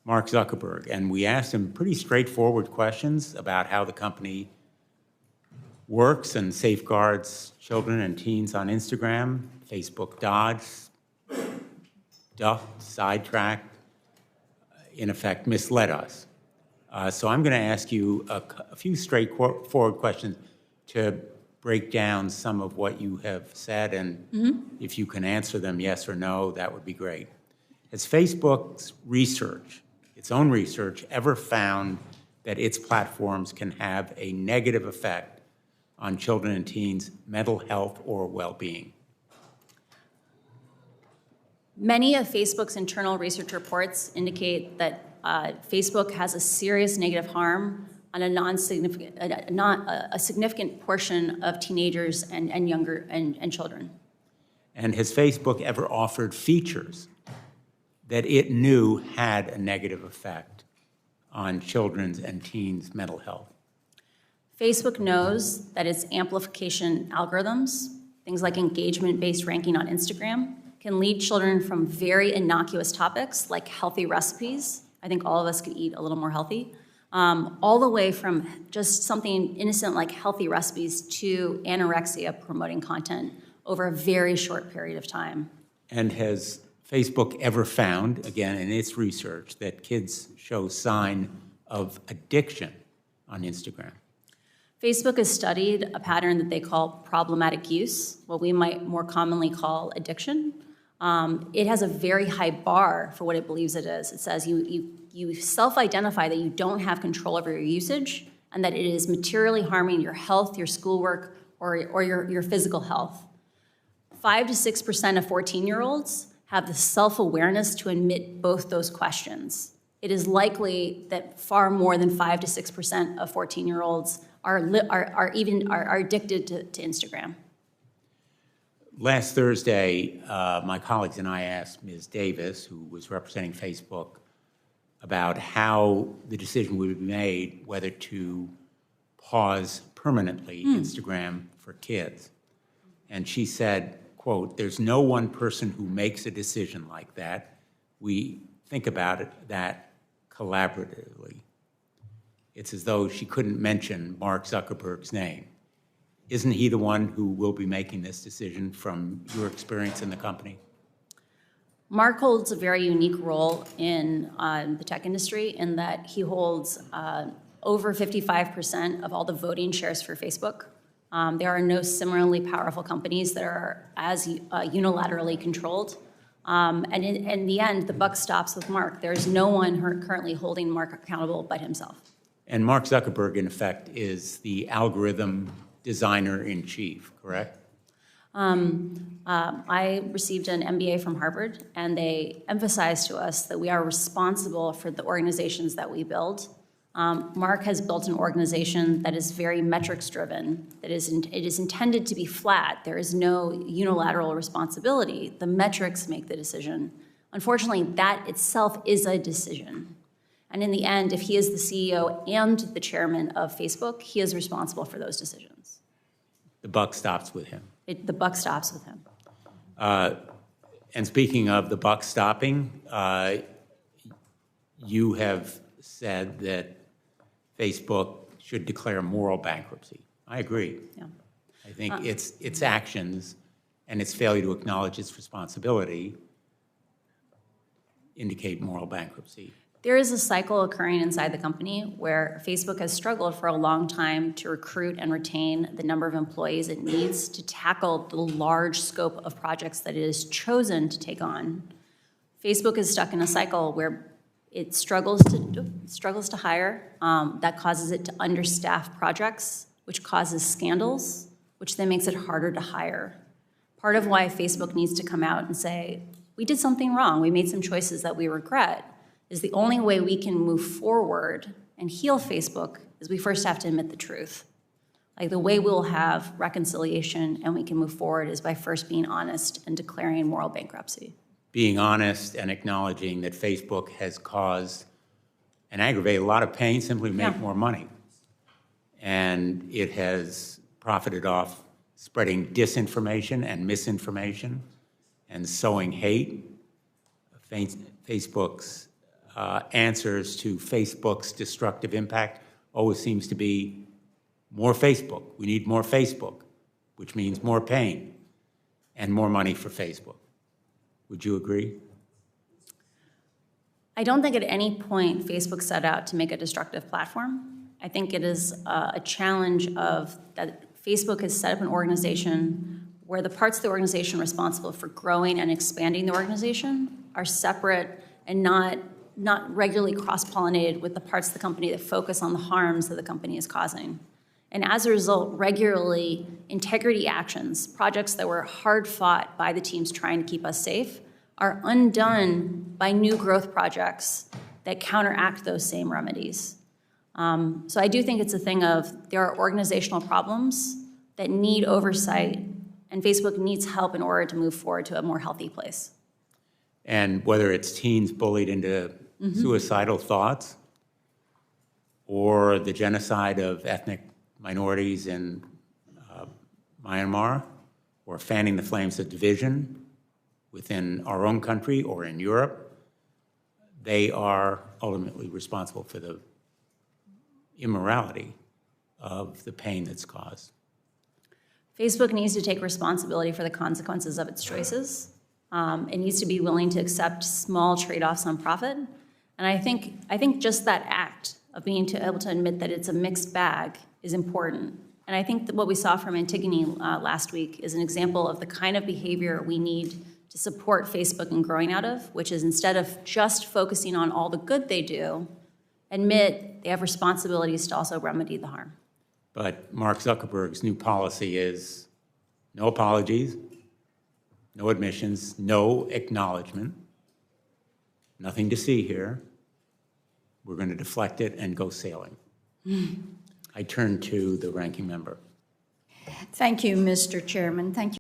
Mark Zuckerberg, and we asked him pretty straightforward questions about how the company works and safeguards children and teens on Instagram. Facebook dodged, ducked, sidetracked, in effect misled us. So I'm going to ask you a few straightforward questions to break down some of what you have said, and if you can answer them yes or no, that would be great. Has Facebook's research, its own research, ever found that its platforms can have a negative effect on children and teens' mental health or well-being? Many of Facebook's internal research reports indicate that Facebook has a serious negative harm on a significant portion of teenagers and younger and children. And has Facebook ever offered features that it knew had a negative effect on children's and teens' mental health? Facebook knows that its amplification algorithms, things like engagement-based ranking on Instagram, can lead children from very innocuous topics like healthy recipes. I think all of us could eat a little more healthy, all the way from just something innocent like healthy recipes to anorexia promoting content over a very short period of time. And has Facebook ever found, again in its research, that kids show sign of addiction on Instagram? Facebook has studied a pattern that they call problematic use, what we might more commonly call addiction. It has a very high bar for what it believes it is. It says you self-identify that you don't have control over your usage and that it is materially harming your health, your schoolwork, or your physical health. 5 to 6% of 14-year-olds have the self-awareness to admit both those questions. It is likely that far more than 5 to 6% of 14-year-olds are addicted to Instagram. Last Thursday, my colleagues and I asked Ms. Davis, who was representing Facebook, about how the decision would be made whether to pause permanently Instagram for kids. And she said, quote, "There's no one person who makes a decision like that. We think about it that collaboratively." It's as though she couldn't mention Mark Zuckerberg's name. Isn't he the one who will be making this decision from your experience in the company? Mark holds a very unique role in the tech industry in that he holds over 55% of all the voting shares for Facebook. There are no similarly powerful companies that are as unilaterally controlled. And in the end, the buck stops with Mark. There's no one currently holding Mark accountable but himself. And Mark Zuckerberg, in effect, is the algorithm designer-in-chief, correct? I received an MBA from Harvard, and they emphasized to us that we are responsible for the organizations that we build. Mark has built an organization that is very metrics-driven, it is intended to be flat. There is no unilateral responsibility. The metrics make the decision. Unfortunately, that itself is a decision. And in the end, if he is the CEO and the chairman of Facebook, he is responsible for those decisions. The buck stops with him. The buck stops with him. And speaking of the buck stopping, you have said that Facebook should declare moral bankruptcy. I agree. Yeah. I think its actions and its failure to acknowledge its responsibility indicate moral bankruptcy. There is a cycle occurring inside the company where Facebook has struggled for a long time to recruit and retain the number of employees it needs to tackle the large scope of projects that it has chosen to take on. Facebook is stuck in a cycle where it struggles to hire. That causes it to understaff projects, which causes scandals, which then makes it harder to hire. Part of why Facebook needs to come out and say, we did something wrong, we made some choices that we regret, is the only way we can move forward and heal Facebook is we first have to admit the truth. Like the way we'll have reconciliation and we can move forward is by first being honest and declaring moral bankruptcy. Being honest and acknowledging that Facebook has caused and aggravated a lot of pain simply to make more money. And it has profited off spreading disinformation and misinformation and sowing hate. Facebook's answers to Facebook's destructive impact always seems to be more Facebook. We need more Facebook, which means more pain and more money for Facebook. Would you agree? I don't think at any point Facebook set out to make a destructive platform. I think it is a challenge of that Facebook has set up an organization where the parts of the organization responsible for growing and expanding the organization are separate and not regularly cross-pollinated with the parts of the company that focus on the harms that the company is causing. And as a result, regularly, integrity actions, projects that were hard fought by the teams trying to keep us safe, are undone by new growth projects that counteract those same remedies. So I do think it's a thing of there are organizational problems that need oversight, and Facebook needs help in order to move forward to a more healthy place. And whether it's teens bullied into suicidal thoughts or the genocide of ethnic minorities in Myanmar, or fanning the flames of division within our own country or in Europe, they are ultimately responsible for the immorality of the pain that's caused. Facebook needs to take responsibility for the consequences of its choices. It needs to be willing to accept small trade-offs on profit. And I think just that act of being able to admit that it's a mixed bag is important. And I think that what we saw from Antigone last week is an example of the kind of behavior we need to support Facebook in growing out of, which is instead of just focusing on all the good they do, admit they have responsibilities to also remedy the harm. But Mark Zuckerberg's new policy is no apologies, no admissions, no acknowledgement, nothing to see here. We're going to deflect it and go sailing. I turn to the ranking member. Thank you, Mr. Chairman. Thank you.